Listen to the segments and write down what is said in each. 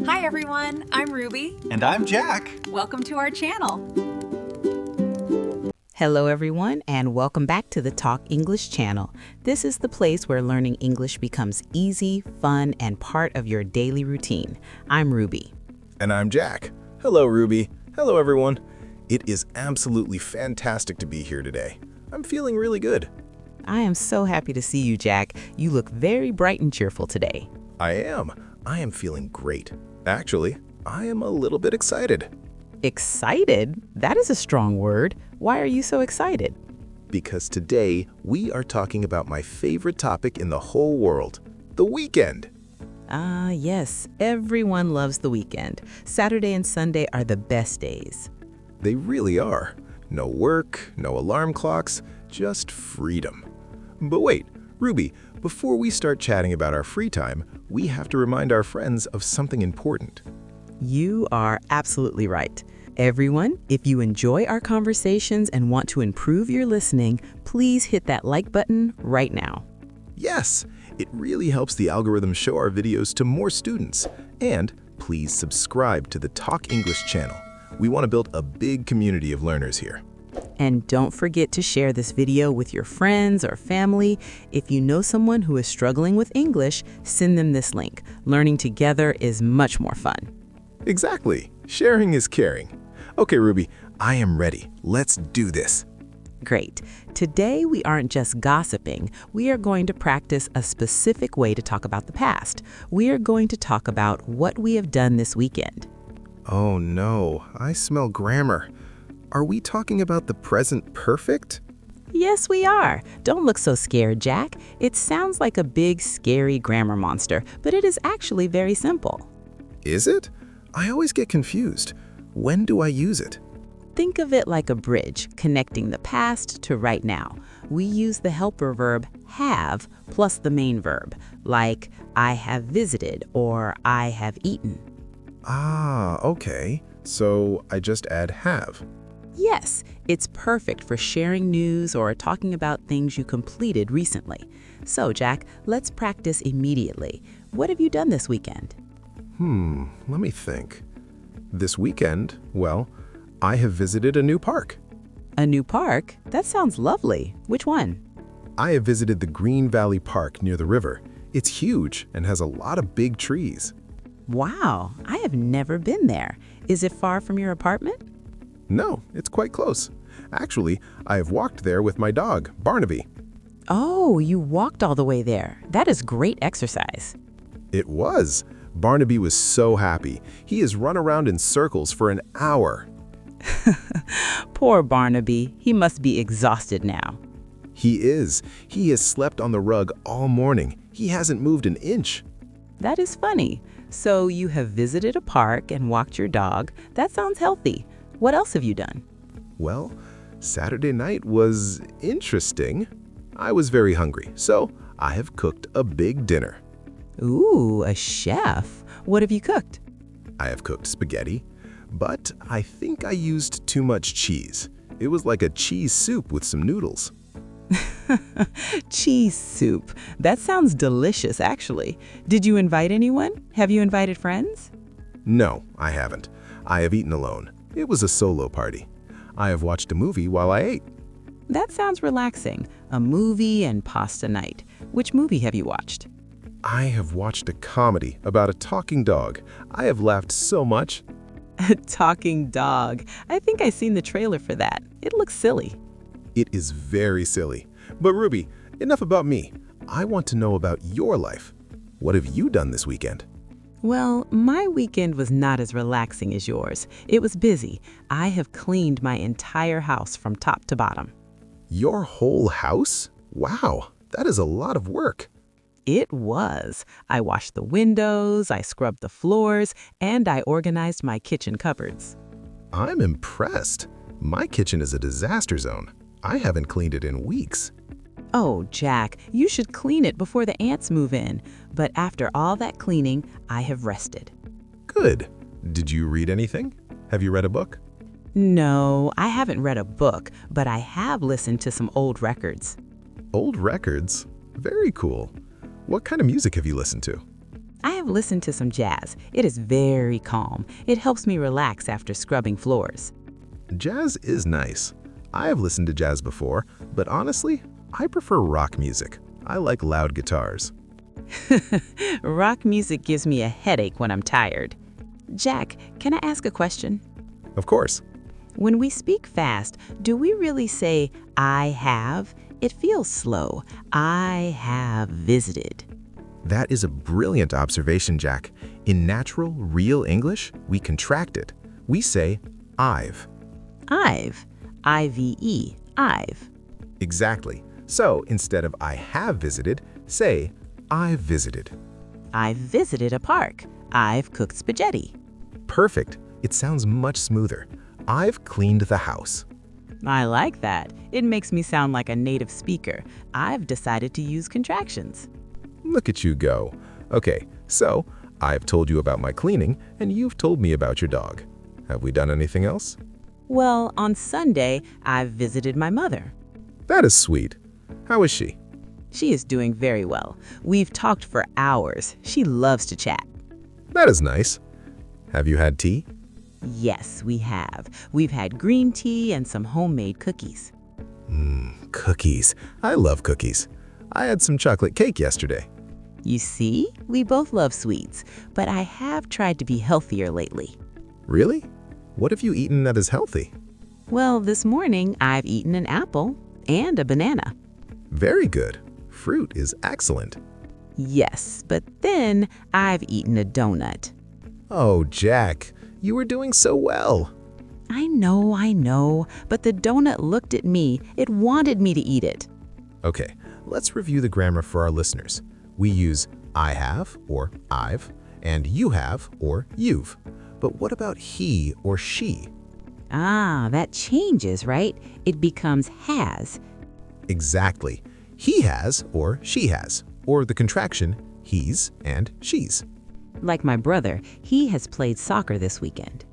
Hi everyone, I'm Ruby. And I'm Jack. Welcome to our channel. Hello everyone, and welcome back to the Talk English channel. This is the place where learning English becomes easy, fun, and part of your daily routine. I'm Ruby. And I'm Jack. Hello, Ruby. Hello, everyone. It is absolutely fantastic to be here today. I'm feeling really good. I am so happy to see you, Jack. You look very bright and cheerful today. I am feeling great. Actually, I am a little bit excited. Excited? That is a strong word. Why are you so excited? Because today we are talking about my favorite topic in the whole world, the weekend. Yes, everyone loves the weekend. Saturday and Sunday are the best days. They really are. No work, no alarm clocks, just freedom. But wait, Ruby, before we start chatting about our free time, we have to remind our friends of something important. You are absolutely right. Everyone, if you enjoy our conversations and want to improve your listening, please hit that like button right now. Yes, it really helps the algorithm show our videos to more students. And please subscribe to the Talk English channel. We want to build a big community of learners here. And don't forget to share this video with your friends or family. If you know someone who is struggling with English, send them this link. Learning together is much more fun. Exactly. Sharing is caring. Okay, Ruby, I am ready. Let's do this. Great. Today, we aren't just gossiping. We are going to practice a specific way to talk about the past. We are going to talk about what we have done this weekend. Oh no, I smell grammar. Are we talking about the present perfect? Yes, we are. Don't look so scared, Jack. It sounds like a big, scary grammar monster, but it is actually very simple. Is it? I always get confused. When do I use it? Think of it like a bridge connecting the past to right now. We use the helper verb have plus the main verb, like I have visited or I have eaten. Ah, okay. So I just add have. Yes, it's perfect for sharing news or talking about things you completed recently. So, Jack, let's practice immediately. What have you done this weekend? Let me think. This weekend, well, I have visited a new park. A new park? That sounds lovely. Which one? I have visited the Green Valley Park near the river. It's huge and has a lot of big trees. Wow, I have never been there. Is it far from your apartment? No, it's quite close. Actually, I have walked there with my dog, Barnaby. Oh, you walked all the way there. That is great exercise. It was. Barnaby was so happy. He has run around in circles for an hour. Poor Barnaby. He must be exhausted now. He is. He has slept on the rug all morning. He hasn't moved an inch. That is funny. So you have visited a park and walked your dog. That sounds healthy. What else have you done? Well, Saturday night was interesting. I was very hungry, so I have cooked a big dinner. Ooh, a chef. What have you cooked? I have cooked spaghetti, but I think I used too much cheese. It was like a cheese soup with some noodles. Cheese soup. That sounds delicious, actually. Did you invite anyone? Have you invited friends? No, I haven't. I have eaten alone. It was a solo party. I have watched a movie while I ate. That sounds relaxing. A movie and pasta night. Which movie have you watched? I have watched a comedy about a talking dog. I have laughed so much. A talking dog. I think I've seen the trailer for that. It looks silly. It is very silly. But Ruby, enough about me. I want to know about your life. What have you done this weekend? Well, my weekend was not as relaxing as yours. It was busy. I have cleaned my entire house from top to bottom. Your whole house? Wow, that is a lot of work. It was. I washed the windows, I scrubbed the floors, and I organized my kitchen cupboards. I'm impressed. My kitchen is a disaster zone. I haven't cleaned it in weeks. Oh, Jack, you should clean it before the ants move in. But after all that cleaning, I have rested. Good. Did you read anything? Have you read a book? No, I haven't read a book, but I have listened to some old records. Old records? Very cool. What kind of music have you listened to? I I've listened to some jazz. It is very calm. It helps me relax after scrubbing floors. Jazz is nice. I have listened to jazz before, but honestly, I prefer rock music. I like loud guitars. Rock music gives me a headache when I'm tired. Jack, can I ask a question? Of course. When we speak fast, do we really say, I have? It feels slow. I have visited. That is a brilliant observation, Jack. In natural, real English, we contract it. We say, I've. I've. I-V-E. I've. Exactly. So instead of I have visited, say, I've visited. I've visited a park. I've cooked spaghetti. Perfect. It sounds much smoother. I've cleaned the house. I like that. It makes me sound like a native speaker. I've decided to use contractions. Look at you go. Okay, so I've told you about my cleaning, and you've told me about your dog. Have we done anything else? Well, on Sunday, I've visited my mother. That is sweet. How is she? She is doing very well. We've talked for hours. She loves to chat. That is nice. Have you had tea? Yes, we have. We've had green tea and some homemade cookies. Cookies. I love cookies. I had some chocolate cake yesterday. You see, we both love sweets, but I have tried to be healthier lately. Really? What have you eaten that is healthy? Well, this morning I've eaten an apple and a banana. Very good. Fruit is excellent. Yes, but then I've eaten a donut. Oh, Jack, you were doing so well. I know, but the donut looked at me. It wanted me to eat it. Okay, let's review the grammar for our listeners. We use I have or I've, and you have or you've. But what about he or she? Ah, that changes, right? It becomes has. Exactly. He has or she has, or the contraction he's and she's. Like my brother, he has played soccer this weekend.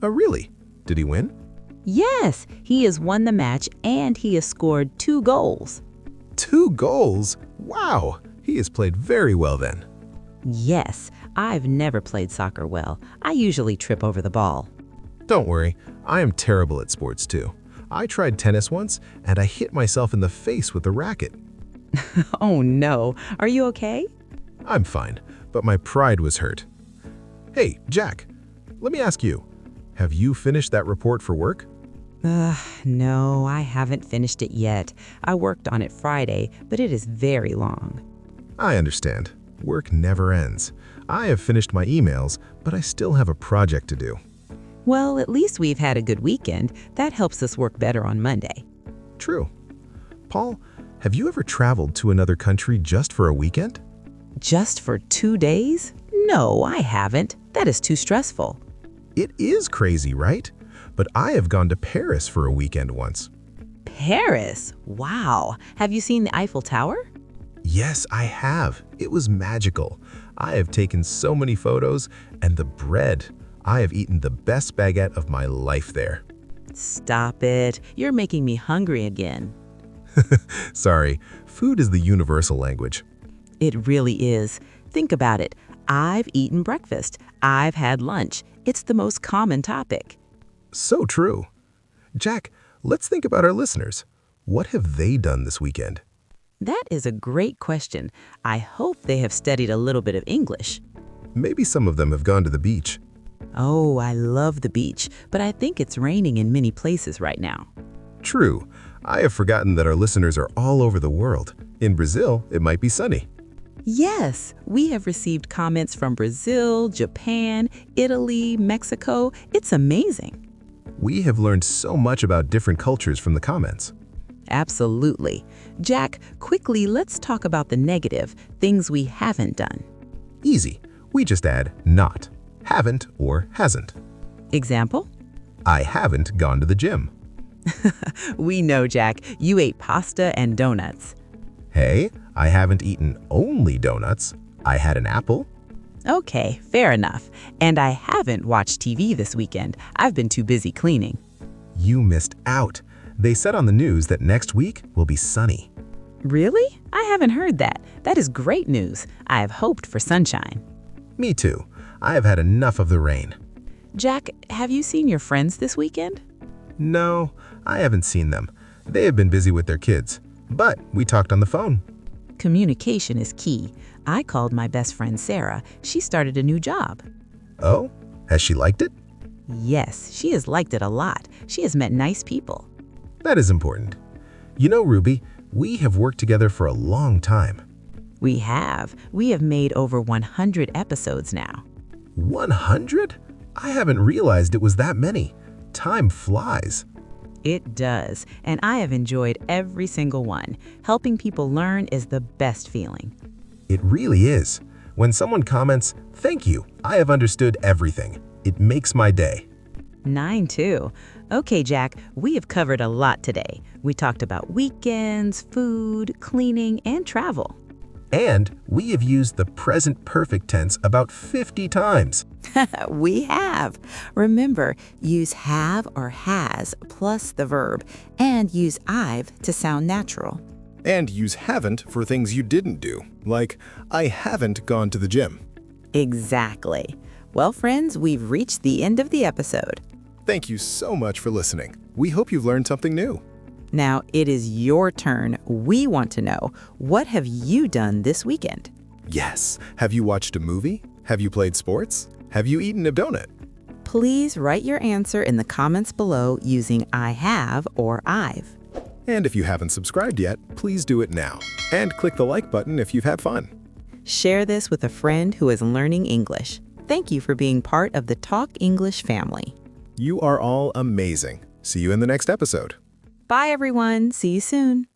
Oh, really? Did he win? Yes, he has won the match and he has scored 2 goals. 2 goals? Wow, he has played very well then. Yes, I've never played soccer well. I usually trip over the ball. Don't worry, I am terrible at sports too. I tried tennis once and I hit myself in the face with the racket. Oh no, are you okay? I'm fine, but my pride was hurt. Hey, Jack, let me ask you, have you finished that report for work? No, I haven't finished it yet. I worked on it Friday, but it is very long. I understand. Work never ends. I have finished my emails, but I still have a project to do. Well, at least we've had a good weekend. That helps us work better on Monday. True. Paul, have you ever traveled to another country just for a weekend? Just for 2 days? No, I haven't. That is too stressful. It is crazy, right? But I have gone to Paris for a weekend once. Paris? Wow. Have you seen the Eiffel Tower? Yes, I have. It was magical. I have taken so many photos, and the bread. I have eaten the best baguette of my life there. Stop it. You're making me hungry again. Sorry, food is the universal language. It really is. Think about it. I've eaten breakfast. I've had lunch. It's the most common topic. So true. Jack, let's think about our listeners. What have they done this weekend? That is a great question. I hope they have studied a little bit of English. Maybe some of them have gone to the beach. Oh, I love the beach, but I think it's raining in many places right now. True. I have forgotten that our listeners are all over the world. In Brazil, it might be sunny. Yes, we have received comments from Brazil, Japan, Italy, Mexico. It's amazing. We have learned so much about different cultures from the comments. Absolutely. Jack, quickly, let's talk about the negative, things we haven't done. Easy. We just add not, haven't or hasn't. Example? I haven't gone to the gym. We know, Jack, you ate pasta and donuts. Hey, I haven't eaten only donuts. I had an apple. Okay, fair enough. And I haven't watched TV this weekend. I've been too busy cleaning. You missed out. They said on the news that next week will be sunny. Really? I haven't heard that. That is great news. I have hoped for sunshine. Me too. I have had enough of the rain. Jack, have you seen your friends this weekend? No, I haven't seen them. They have been busy with their kids. But we talked on the phone. Communication is key. I called my best friend Sarah. She started a new job. Oh, has she liked it? Yes, she has liked it a lot. She has met nice people. That is important. You know, Ruby, we have worked together for a long time. We have. We have made over 100 episodes now. 100? I haven't realized it was that many. Time flies. It does, and I have enjoyed every single one. Helping people learn is the best feeling. It really is. When someone comments, "Thank you, I have understood everything," it makes my day. Mine too. Okay, Jack, we have covered a lot today. We talked about weekends, food, cleaning, and travel. And we have used the present perfect tense about 50 times. We have. Remember, use have or has plus the verb, and use I've to sound natural. And use haven't for things you didn't do, like, I haven't gone to the gym. Exactly. Well, friends, we've reached the end of the episode. Thank you so much for listening. We hope you've learned something new. Now, it is your turn. We want to know, what have you done this weekend? Yes. Have you watched a movie? Have you played sports? Have you eaten a donut? Please write your answer in the comments below using I have or I've. And if you haven't subscribed yet, please do it now. And click the like button if you've had fun. Share this with a friend who is learning English. Thank you for being part of the Talk English family. You are all amazing. See you in the next episode. Bye, everyone. See you soon.